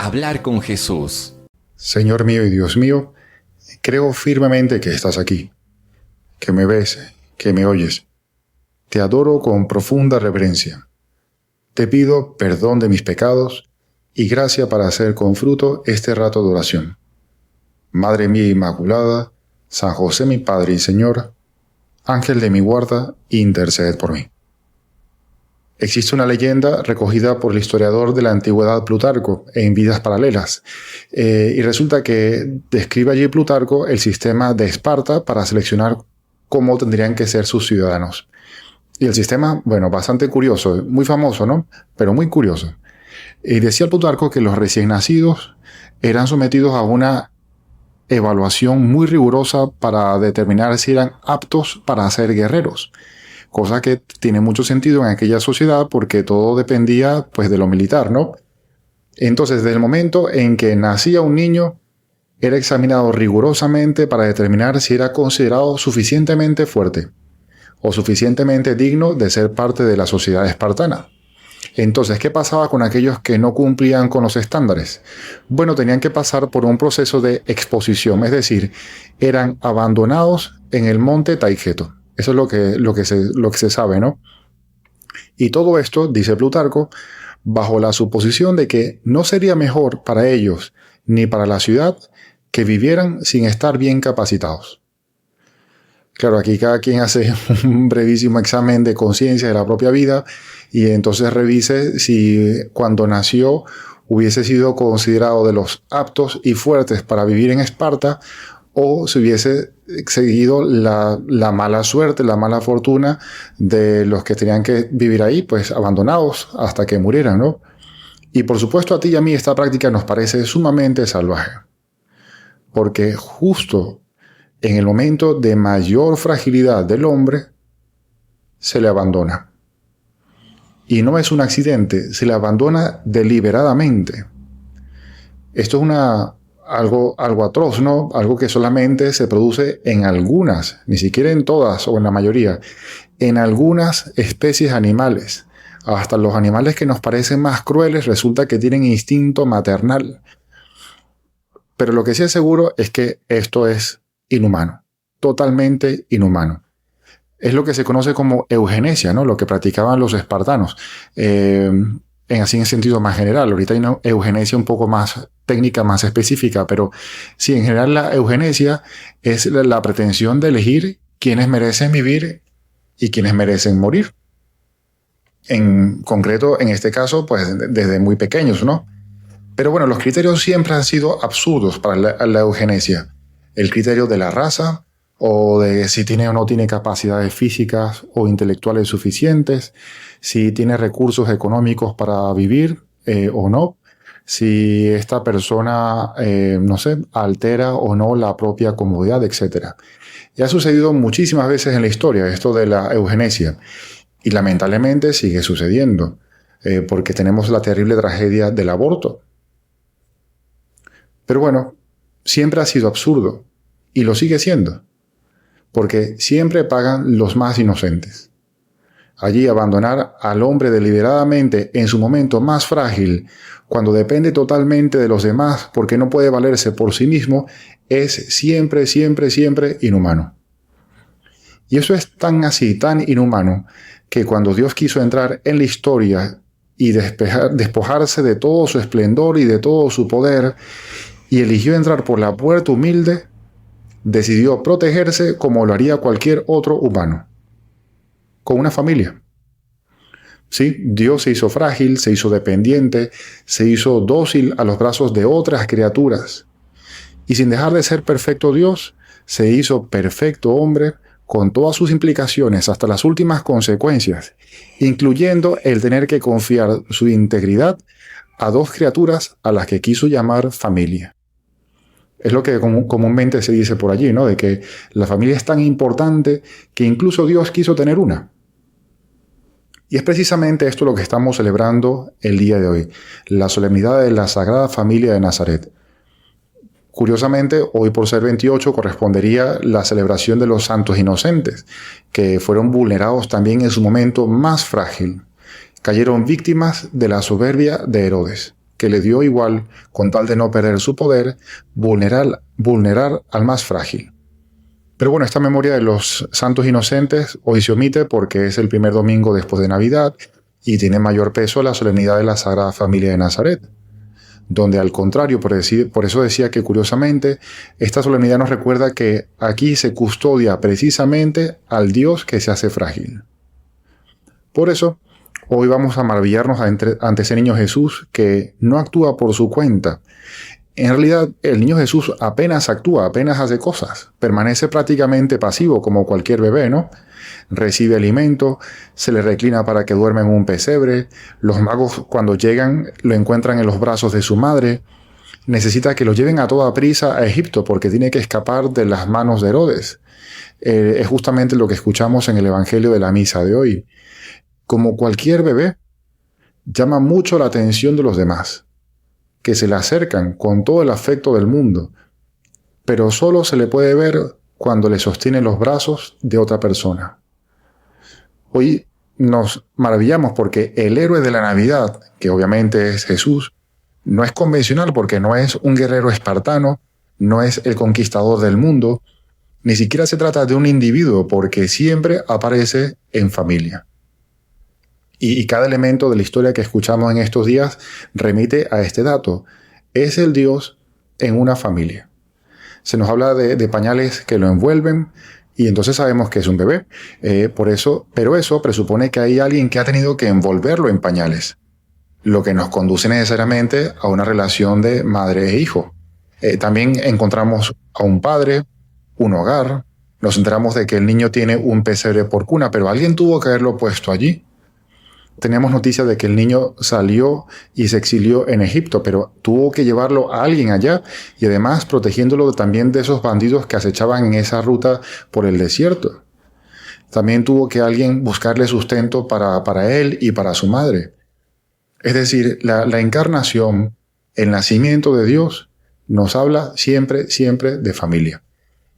Hablar con Jesús. Señor mío y Dios mío, creo firmemente que estás aquí, que me ves, que me oyes. Te adoro con profunda reverencia. Te pido perdón de mis pecados y gracia para hacer con fruto este rato de oración. Madre mía Inmaculada, San José mi Padre y Señor, Ángel de mi guarda, interced por mí. Existe una leyenda recogida por el historiador de la antigüedad Plutarco en Vidas Paralelas, y resulta que describe allí Plutarco el sistema de Esparta para seleccionar cómo tendrían que ser sus ciudadanos. Y el sistema, bueno, bastante curioso, muy famoso, ¿no? Pero muy curioso. Y decía Plutarco que los recién nacidos eran sometidos a una evaluación muy rigurosa para determinar si eran aptos para ser guerreros. Cosa que tiene mucho sentido en aquella sociedad porque todo dependía pues de lo militar, ¿no? Entonces, desde el momento en que nacía un niño, era examinado rigurosamente para determinar si era considerado suficientemente fuerte o suficientemente digno de ser parte de la sociedad espartana. Entonces, ¿qué pasaba con aquellos que no cumplían con los estándares? Bueno, tenían que pasar por un proceso de exposición, es decir, eran abandonados en el monte Taygeto. Eso es lo que se sabe, ¿no? Y todo esto, dice Plutarco, bajo la suposición de que no sería mejor para ellos ni para la ciudad que vivieran sin estar bien capacitados. Claro, aquí cada quien hace un brevísimo examen de conciencia de la propia vida y entonces revise si cuando nació hubiese sido considerado de los aptos y fuertes para vivir en Esparta o si hubiese seguido la mala suerte, la mala fortuna de los que tenían que vivir ahí, pues abandonados hasta que murieran, ¿no? Y por supuesto a ti y a mí esta práctica nos parece sumamente salvaje, porque justo en el momento de mayor fragilidad del hombre, se le abandona. Y no es un accidente, se le abandona deliberadamente. Esto es algo atroz, ¿no? Algo que solamente se produce en algunas, ni siquiera en todas o en la mayoría, en algunas especies animales. Hasta los animales que nos parecen más crueles resulta que tienen instinto maternal. Pero lo que sí es seguro es que esto es inhumano, totalmente inhumano. Es lo que se conoce como eugenesia, ¿no? Lo que practicaban los espartanos. Así en sentido más general. Ahorita hay una eugenesia un poco más técnica, más específica, pero sí, en general la eugenesia es la pretensión de elegir quiénes merecen vivir y quiénes merecen morir. En concreto, en este caso, pues desde muy pequeños, ¿no? Pero bueno, los criterios siempre han sido absurdos para la eugenesia. El criterio de la raza, o de si tiene o no tiene capacidades físicas o intelectuales suficientes, si tiene recursos económicos para vivir o no, si esta persona, altera o no la propia comodidad, etc. Y ha sucedido muchísimas veces en la historia esto de la eugenesia, y lamentablemente sigue sucediendo, porque tenemos la terrible tragedia del aborto. Pero bueno, siempre ha sido absurdo, y lo sigue siendo, porque siempre pagan los más inocentes. Allí abandonar al hombre deliberadamente en su momento más frágil, cuando depende totalmente de los demás porque no puede valerse por sí mismo, es siempre, siempre, siempre inhumano. Y eso es tan así, tan inhumano, que cuando Dios quiso entrar en la historia y despojarse de todo su esplendor y de todo su poder, y eligió entrar por la puerta humilde, decidió protegerse como lo haría cualquier otro humano, con una familia. Sí, Dios se hizo frágil, se hizo dependiente, se hizo dócil a los brazos de otras criaturas. Y sin dejar de ser perfecto Dios, se hizo perfecto hombre con todas sus implicaciones hasta las últimas consecuencias, incluyendo el tener que confiar su integridad a dos criaturas a las que quiso llamar familia. Es lo que comúnmente se dice por allí, ¿no? De que la familia es tan importante que incluso Dios quiso tener una. Y es precisamente esto lo que estamos celebrando el día de hoy, la solemnidad de la Sagrada Familia de Nazaret. Curiosamente, hoy por ser 28 correspondería la celebración de los santos inocentes, que fueron vulnerados también en su momento más frágil. Cayeron víctimas de la soberbia de Herodes. que le dio igual, con tal de no perder su poder, vulnerar al más frágil. Pero bueno, esta memoria de los santos inocentes hoy se omite porque es el primer domingo después de Navidad y tiene mayor peso la solemnidad de la Sagrada Familia de Nazaret, donde al contrario, por eso decía que curiosamente, esta solemnidad nos recuerda que aquí se custodia precisamente al Dios que se hace frágil. Por eso, hoy vamos a maravillarnos ante ese niño Jesús que no actúa por su cuenta. En realidad, el niño Jesús apenas actúa, apenas hace cosas. Permanece prácticamente pasivo como cualquier bebé, ¿no? Recibe alimento, se le reclina para que duerma en un pesebre. Los magos, cuando llegan, lo encuentran en los brazos de su madre. Necesita que lo lleven a toda prisa a Egipto porque tiene que escapar de las manos de Herodes. Es justamente lo que escuchamos en el Evangelio de la misa de hoy. Como cualquier bebé, llama mucho la atención de los demás, que se le acercan con todo el afecto del mundo, pero solo se le puede ver cuando le sostiene los brazos de otra persona. Hoy nos maravillamos porque el héroe de la Navidad, que obviamente es Jesús, no es convencional porque no es un guerrero espartano, no es el conquistador del mundo, ni siquiera se trata de un individuo porque siempre aparece en familia. Y cada elemento de la historia que escuchamos en estos días remite a este dato. Es el Dios en una familia. Se nos habla de pañales que lo envuelven y entonces sabemos que es un bebé. Pero eso presupone que hay alguien que ha tenido que envolverlo en pañales, lo que nos conduce necesariamente a una relación de madre e hijo. También encontramos a un padre, un hogar. Nos enteramos de que el niño tiene un pesebre por cuna, pero alguien tuvo que haberlo puesto allí. Tenemos noticias de que el niño salió y se exilió en Egipto, pero tuvo que llevarlo a alguien allá y además protegiéndolo también de esos bandidos que acechaban en esa ruta por el desierto. También tuvo que alguien buscarle sustento para él y para su madre. Es decir, la encarnación, el nacimiento de Dios, nos habla siempre de familia.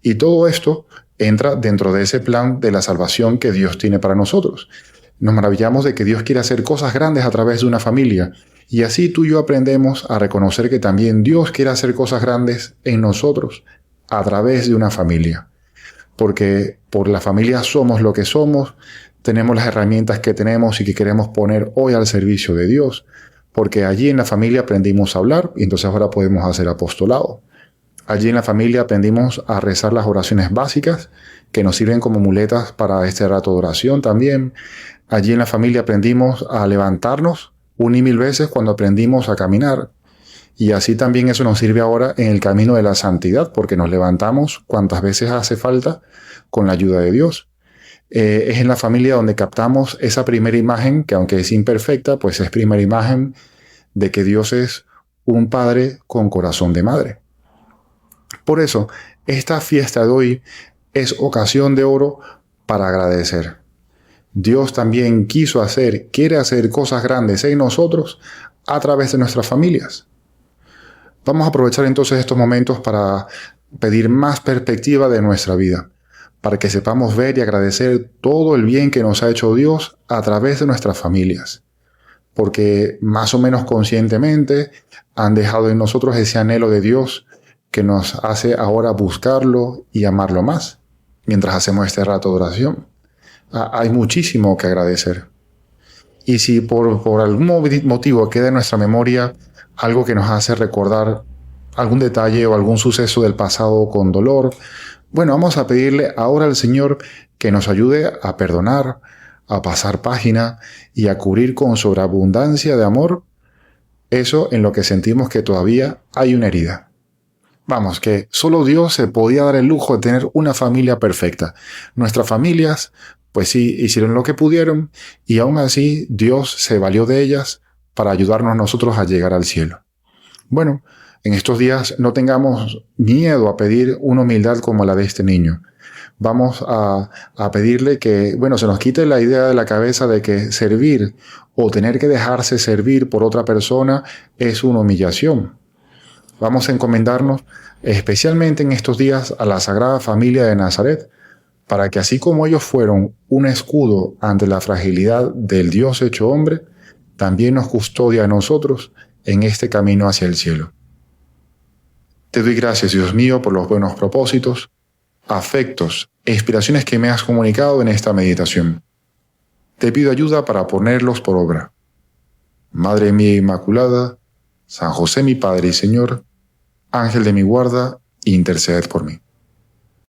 Y todo esto entra dentro de ese plan de la salvación que Dios tiene para nosotros. Nos maravillamos de que Dios quiere hacer cosas grandes a través de una familia. Y así tú y yo aprendemos a reconocer que también Dios quiere hacer cosas grandes en nosotros a través de una familia. Porque por la familia somos lo que somos, tenemos las herramientas que tenemos y que queremos poner hoy al servicio de Dios. Porque allí en la familia aprendimos a hablar y entonces ahora podemos hacer apostolado. Allí en la familia aprendimos a rezar las oraciones básicas que nos sirven como muletas para este rato de oración también. Allí en la familia aprendimos a levantarnos 1,000 veces cuando aprendimos a caminar. Y así también eso nos sirve ahora en el camino de la santidad, porque nos levantamos cuantas veces hace falta con la ayuda de Dios. Es en la familia donde captamos esa primera imagen, que aunque es imperfecta, pues es primera imagen de que Dios es un padre con corazón de madre. Por eso, esta fiesta de hoy es ocasión de oro para agradecer. Dios también quiere hacer cosas grandes en nosotros a través de nuestras familias. Vamos a aprovechar entonces estos momentos para pedir más perspectiva de nuestra vida, para que sepamos ver y agradecer todo el bien que nos ha hecho Dios a través de nuestras familias. Porque más o menos conscientemente han dejado en nosotros ese anhelo de Dios que nos hace ahora buscarlo y amarlo más, mientras hacemos este rato de oración. Hay muchísimo que agradecer. Y si por algún motivo queda en nuestra memoria algo que nos hace recordar algún detalle o algún suceso del pasado con dolor, bueno, vamos a pedirle ahora al Señor que nos ayude a perdonar, a pasar página y a cubrir con sobreabundancia de amor eso en lo que sentimos que todavía hay una herida. Vamos, que solo Dios se podía dar el lujo de tener una familia perfecta. Nuestras familias, pues sí, hicieron lo que pudieron y aún así Dios se valió de ellas para ayudarnos nosotros a llegar al cielo. Bueno, en estos días no tengamos miedo a pedir una humildad como la de este niño. Vamos a pedirle que, se nos quite la idea de la cabeza de que servir o tener que dejarse servir por otra persona es una humillación. Vamos a encomendarnos especialmente en estos días a la Sagrada Familia de Nazaret, para que así como ellos fueron un escudo ante la fragilidad del Dios hecho hombre, también nos custodia a nosotros en este camino hacia el cielo. Te doy gracias, Dios mío, por los buenos propósitos, afectos e inspiraciones que me has comunicado en esta meditación. Te pido ayuda para ponerlos por obra. Madre mía Inmaculada, San José mi Padre y Señor, Ángel de mi guarda, interceded por mí.